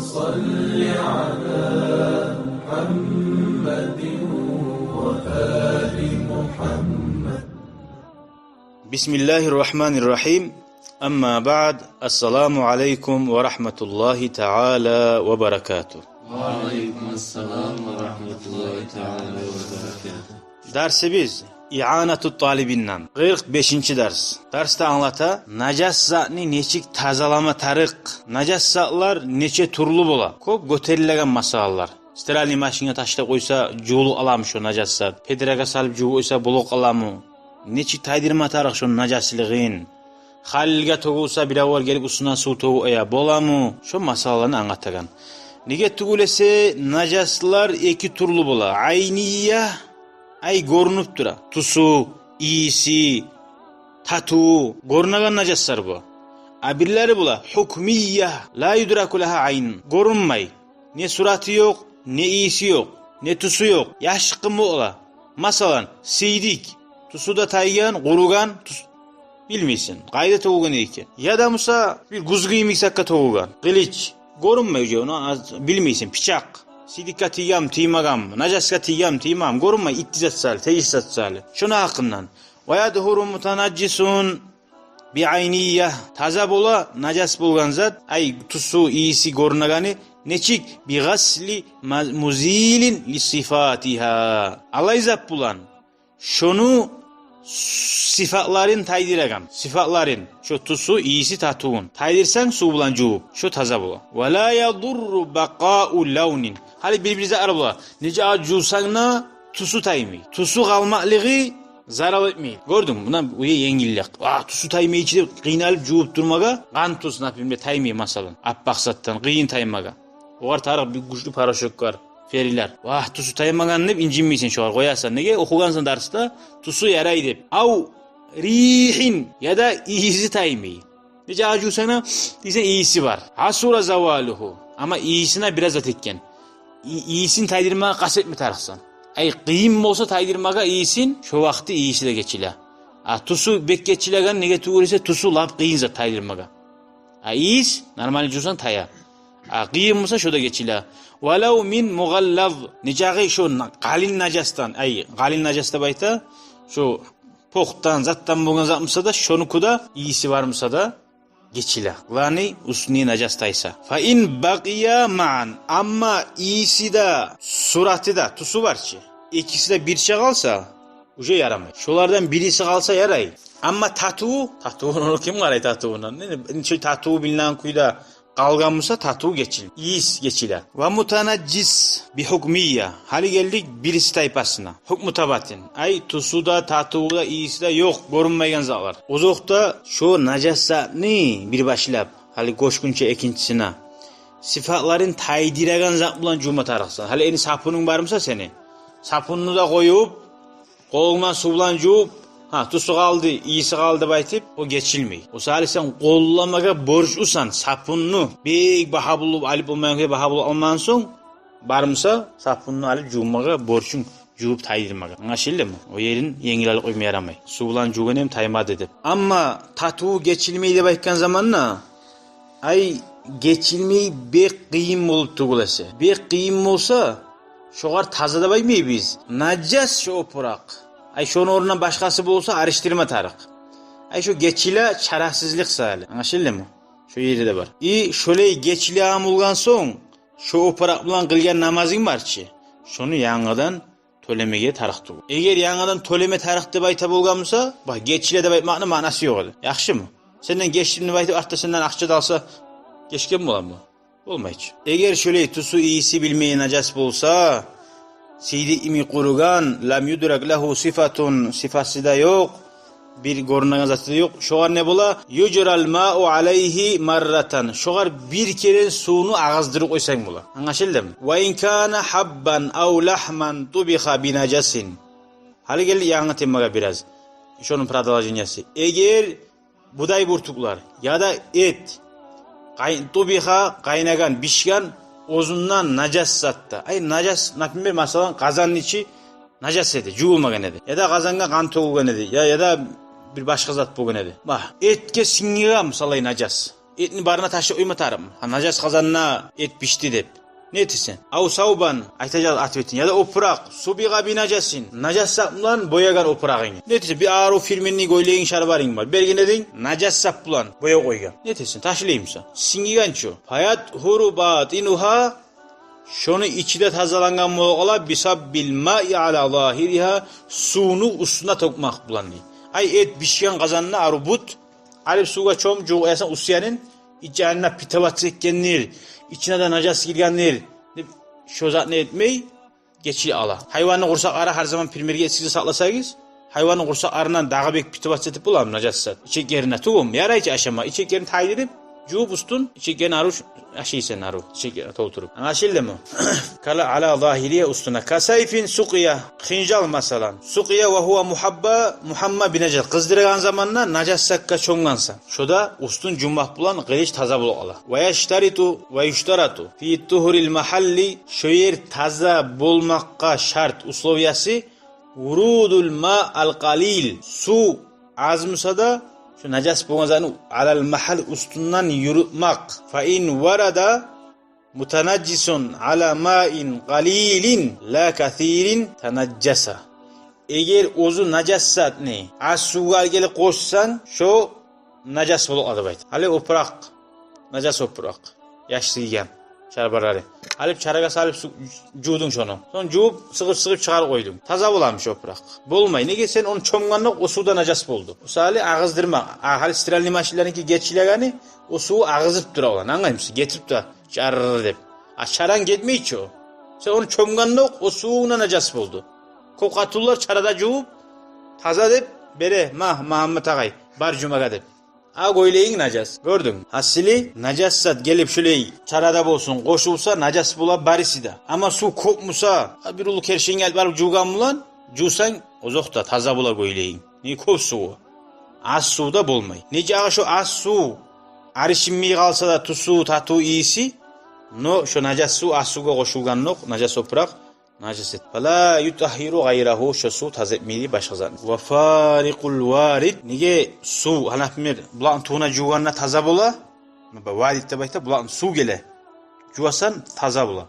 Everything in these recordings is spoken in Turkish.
صل على محمد وآل محمد. Bismillahirrahmanirrahim. Amma ba'd. Assalamu alaikum ve rahmetullahi ta'ala ve berekatuh. Aleykümselam ve rahmetullahi teala ve berekatuhu. Dersimiz İ'anatut talibinden 45. ders. Derste anlata najas zatni neçik tazalama tarık. Najas zatlar neçe turlu bola. Köp göterilen masalalar. Steralni maşina taşla koysa juğulu alamış o najas zat. Pedrega salıp juğu koysa buluk alamı. Neçik taydirma tarık şu najasiliğin. Halilge toğulsa bir avval gelip usuna su toğu aya bolamı. Şu masalalarını anlatagan. Nige tugulese najaslar iki turlu bola. Ayniyya ay görünüp dura. Tusu, iyisi, tatu, görünagan najaslar bu. Abirleri bula hukmiyya la yudraku laha ayn. Görünmay. Ne suratı yok, ne iyisi yok, ne tusu yok. Yaşkı mı ola? Masalan, siydik. Tusu da taygan, kurugan, bilmeysin. Kayda toğugan eyken. Ya da musa bir guzgıyım iksakka toğugan. Kılıç. Görünmay onu bilmeysin. Piçak. Sidikka tiyam, timagam. Najaska tiyam, timam. Görünmay. İttizat sali, teyissat sali. Şuna hakkından. Ve yadhuru mutanaccisun bi ayniyya. Taza bola, najas bulgan zat. Ay tusu, iyisi görünagani. Neçik? Bi gasli muzilin li sifatiha. Allah izap bulan. Şunu sifatların taydiragam. Sifatların. Şu tusu, iyisi tatuğun. Taydirsen su bulan cuğub. Şu taza bula. Ve la yadurru baqa'u lavnin. Hali birbirinize arabula. Nece acusanna tusu taymay. Tusu kalmaklığı zarar etmeyin. Gördün mü? Bundan uya yengillik. Tusu taymay içinde kıynalıp cuğub durmaga. Kan tuz napimle taymay masalan. Appaqsattan kıyın taymaga. Oğar tarık bir güçlü paraşok var. Feriler. Tusu taymagan deyip incinmeysin şu an koyarsan. Nege? Okugansın derste tusu yaray deyip. Av rihin ya da iyisi taymay. Nece acusana diysen iyisi var. Hasura zavaluhu. Ama iyisine biraz atekken. İyisin taydırmağa kasetme tarıksan. Ay kıyım olsa taydırmağa iyisin. Şu vakti iyisi de geçile. Tusu bek geçilegan nege tuğurisa tusu lap kıyınza taydırmağa. İyis normal cusan taya. Kıyım olsa şu da geçile. Velav min mugallaz. Necağı şu galin najastan. Ay galin najasta bayta. Şu poktan zattan bulgan zatmışsa da şonu kuda iyisi varmışsa da geçile. Lani usni najastaysa. Fa in baqiya ma'an. Amma iyisi de suratı da tusu var ki. İkisi de bir şey kalsa uje yaramay. Şolardan birisi kalsa yaray. Amma tatuğunu kim var ay tatuğuna? Ne şu tatuğu bilinen kuyda kalganmışsa tatuğu geçil. İyis geçile. Ve mutanaccis bi hukmiyya. Hali geldik birisi taypasına. Hukmu tabatin. Ay tusu da tatuğu da iyisi de yok. Görünmeyen zatlar. Uzakta şu najasatni bir başlap. Hali koşkunça ikincisine. Sifatların taydiragan zat bulan cuma tarıksan. Hali eni sapının varmışsa seni. Sapını da koyup kolundan su bulan cuup tusu kaldı, iyisi kaldı baytip o geçilmeyi. O sahili sen kollamaga borçlusan sapını bek baha bulup alıp olmayan kadar baha bulup alman son barımsa sapını alıp cuğmaga borçun cuğup taydırmaga. Anlaşıldı mı? O yerin yengilalık koymaya yaramay. Su bulan cuğun hem taymadı edip. Ama tatuğu geçilmeyi de baykan zamanla ay geçilmeyi bek kıyım olup tuğulası. Bek kıyım olsa şoğar tazada baymay biz. Najas şu opurak. Ay şunun oruna başkası bulsa araştırma tarık. Ay şu geçile çarasızlık sahili. Anlaşıldı mı? Şu yeri de var. Şöyle geçile amulgan son şu operak bulan kılgan namazın var ki. Şunu yanıdan tölemege tarıktı. Eğer yanıdan töleme tarıktı bayta bulganmışsa bak geçile de baytmakla manası yok öyle. Yakşı mı? Senden geçtiğini bayta artta senden akça dalsa geçken mi olan bu? Olma hiç. Eğer şöyle tusu iyisi bilmeyen najas bulsa sidi imi kurugan lam yudrak lahu sifatun sifası da yok. Bir görünen zatı da yok. Şoğar ne bula? Yucral ma'u aleyhi marratan. Şoğar bir kere suyunu ağızdırıp koysan bula. Anlaşıldı mı? Ve in kana habban aw lahman tubiha binajasin. Hali geldi yanına temmaga biraz. Şunun pradalacınyası. Eğer buday burtuklar ya da et tubiha kaynagan bişgan ozundan najas zatta. Ay najas napimber masalan kazanın içi najas edi, juğulmagan edi. Ya da kazanga kan toğulgan edi. Ya da bir başka zat bulgan edi. Bak etke singiga misalay najas. etini barına taşla uymatarım. Ha najas kazanına et pişti dep. Ne etirsen? Av sauban aytacağız atvetin ya da oprak subiga binajasin. Najas saplan boyagan oprağın. Ne etirsen? Bir ağır o filmini goyleyin şarbarın var. Bergin edin najas saplan boya koygan. Ne etirsen? Taşlayımsa. Singigan ço. Hayat hurubat inuha şonu içinde tazalangan moğala bisabbil ma'i ala zahiriha sunu usuna tokmak bulandı. Ay et pişen kazanına arubut alip suga çom cuğ esan usyanın içine pitavat ekkenler içine de najas girgenler şozat ne etmey geçili ala. Hayvanın kursakları her zaman primerge etsizi saklasayız hayvanın kursaklarından dağı bek pitavat etip bulam najassat. İçek yerine tuğum yarayıcı aşama içek yerini tayin edip cuğ bustun içek yerini aruş aşıysen aru içek yerini tolturup. Anlaşıldı mı? Kala ala zahiriye ustuna kasayfin suqiya khinjal masalan. Suqiya ve huwa muhamma binajal. Kızdırgan zamanla najassakka çongansa. Şoda ustun cumbah bulan geliş taza bulu ala. Ve yuştaratu fi tuhuril mahalli şoyer taza bulmakka şart usloviyası vurudul ma al qalil. Su azmusa da şu najas bulgazanı alal mahal ustundan yürütmek. Fa in varada mutanaccisun ala ma'in qalilin la kathirin tanaccasa. Eğer ozu najassat ne? Az suga gelip koşsan şu najas bulup adı hali oprak. Najas oprak. Yaşlıyken. Çarbarları. Halip çaraga salip cuğdun şonu. Son cuğup sıkıp çıkar koydun. Taza bulamış oprak. Bulmay. Ne sen onu çomganlık o suda najas buldu. O sali ağızdırma. Hali stiralli maşinlerinki geçilegani o suyu ağızıp dura olan. Anlayır mısın? Getirip de çarrrr dep. Çaran gitme hiç o. Sen onu çomganlık o suyuna najas buldu. Kokatullar çarada cuğup taza dep bere Muhammed Ağay bar cumaga dep. Goyleyin najas. Gördün. Hasili najassat gelip şöyle çarada bolsun koşulsa najas bula barisi de. Ama su kopmusa bir ulu kerşin gelip barıp cuğgan bulan cuğsan ozokta taza bula goyleyin. Ne kop suğu. Az su da bulmay. Nece ağa şu az su arişinmeyi kalsa da tusu tatu iyisi no şu najas su az suga koşulgan nok najas oprak najas et. Fala yutahhiru gayrahu şu su taz etmeydi başkazan. Ve farikul varid. Nige su hanafmir bulan tuğuna cuğanına taza bula. Varidde bayta bulan su gele. Cuğasan taza bula.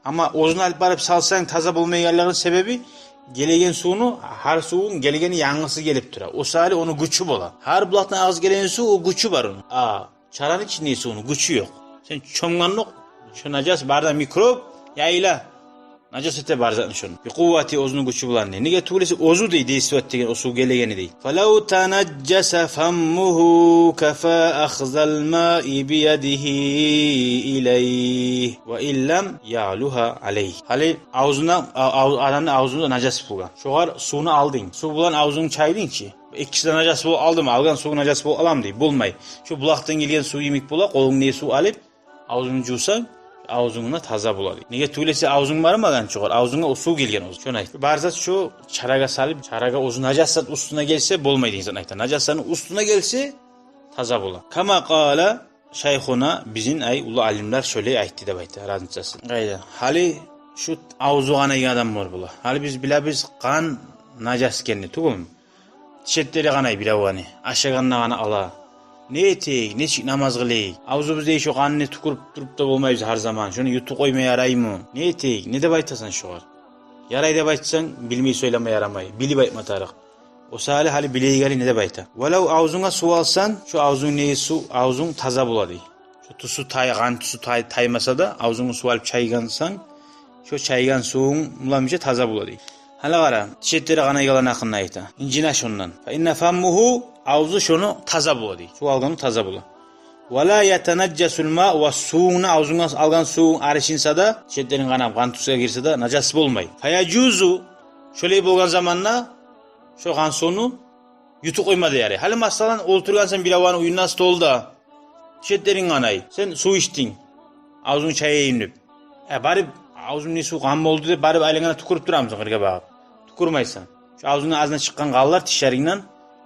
Ama ozunu alıp barıp salsan taza bulmaya yerlerin sebebi gelegen suyunu her suyun gelegeni yangısı gelip dura. O sali onu güçü bola. Her bulaktan ağız gelen su o güçü var onun. Çaranın içinde su onun güçü yok. Sen çomganlık şu najas barda mikrop yayla. Najas ete barzatın şunu. Bir kuvveti ozunu güçü bulan ne? Nige tuğlesi ozu değil deyisivat degen o su gelegeni değil. فَلَوْ تَنَجَّسَ فَمُّهُ كَفَا أَخْزَ الْمَاءِ بِيَدِهِ إِلَيْهِ وَإِلَّمْ يَعْلُهَا عَلَيْهِ. Hali adamın ağzında najas bulgan. Şoğar suyunu aldın. Su bulan ağzını çaydın ki. İkisi de najas bul aldım. Algan suyu najas bul alam değil. Bulmay. Şu bulaktan gelgen su yemek bula. Kolun neye su alıp ağzını cuğsan ağzına taza buladı. Nige tüylesi ağzın var mı lan çıkar? Ağzına o su gelgen olsun. Şuna ayt. Barzat şu çaraga salip çaraga uzun najassat üstüne gelse bulmaydı insan ayta. Najassatın üstüne gelse taza bula. Kama qala şeyhuna bizim ay ulu alimler şöyle aytti de bayta razıncası. Gayda. Hali şu ağzına adam var bula. Hali biz bilabız kan najas kendi tuğum. Tişetleri kanay bilavani. Aşağına kana ala. Ne etek, ne çık namaz kılay. Ağzımızda şu kanını tukurup durup da olmayız her zaman. Şunu yutu koymaya yaray mı? Ne etek, ne de baytasan şu var. Yaray da baytsan bilmeyi söyleme yaramay. Bili baytma tarık. O sahali hali bileyi gali ne de bayta. Velav ağzına su alsan şu ağzın neyi su, ağzın taza buladı. Şu tusu taymasa da ağzını su alıp çaygansan şu çaygan suyun bulamayınca taza buladı. Hala gara, tişetleri kana yalan akınna ayta. İncina şundan. Fa inne fammuhu ağzı şunu taza buladı. Su alganı taza bula. Ve la yeteneccesul ma ve suğuna ağzına algan suğun arışinsa da tişetlerin kan tusuya girse de najas bulmay. Fa yacuzu şöyle bulgan zamanla şu kan sonu yutu koymadı yari. Hali masalan olturgan sen bilavan uyun nasıl oldu da tişetlerin kanay. Sen su içtin. Ağzını çaya inip. Bari ağzımın su kan oldu de bari aylangana tukurup duramsın kırga bağıp. Tukurmaysan. Şu ağzının ağzına çıkan kallar tişerinden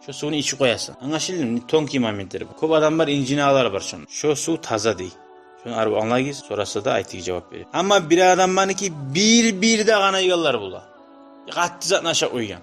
şu suyunu içi koyasın. Anlaşıldı mı? Tonki imametleri bu. Kop adamlar incinalar var şunun. Şu su taza değil. Şunu araba anlayız. Sonrası da aytik cevap veriyor. Ama bir adam bana ki bir de kana yollar bula. Kattı zatına aşağı uyuyan.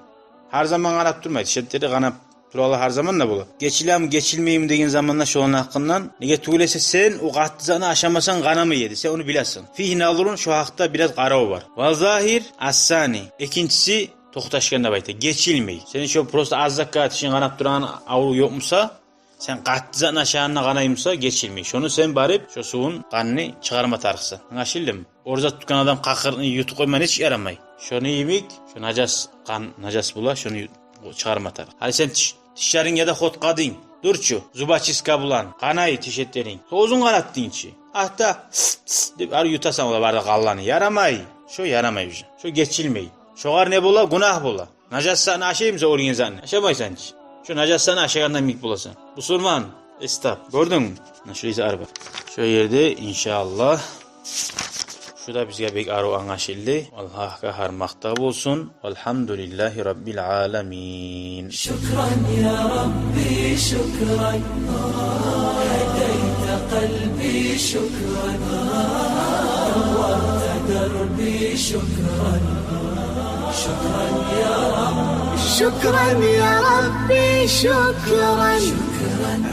Her zaman kanap durmaydı. Tişetleri kanap Turalı her zaman da bulu. Geçilem geçilmeyim degen zamanla şolun hakkından. Nege tuğlese sen o qattizanı aşamasan gana mı yedi? Sen onu bilesin. Fihi nazurun şu hakta biraz qarao var. Ve zahir as-sani. İkincisi toxtaşkanda bayta. Geçilmey. Senin şu prosta azzakka tişin kanap duran avru yokmusa sen qattizanı aşağına qanaymsa geçilmey. Şonu sen barip şu suyun qanını çıkarma tarıqsın. Anlaşıldım. Orada tutkan adam qaqırını yutup koyman hiç yaramay. Şonu yemek, şu najas bula, şonu çıkarma tarıq. Hadi sen tişlerin ya da xotkadın. Durçu, zubaçiska bulan, qanayı tişetlerin. Uzun qanattın içi. Hatta deb ar yutasan ola barda qallanı. Yaramay. Şu yaramay bize. Şu geçilmey. Şoğar ne bula? Günah bula. Najasını aşayımsa organizanı. Aşamaysan hiç. Şu najasını aşağıdan mik bulasın. Musulman, estap. Gördün mü? Şurayı araba. Şu yerde inşallah. Şu da bizge bek arı anlaşıldı. Allah'a harmakta olsun. Elhamdülillahi Rabbil alemin. شكرا يا ربي شكرا هديت قلبي شكرا نورت دربي شكرا شكرا يا رب شكرا يا ربي شكرا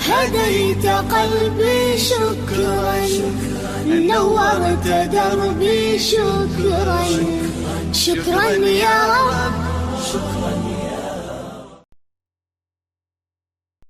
هديت قلبي شكرا نورت دربي شكرا شكرا يا رب شكرا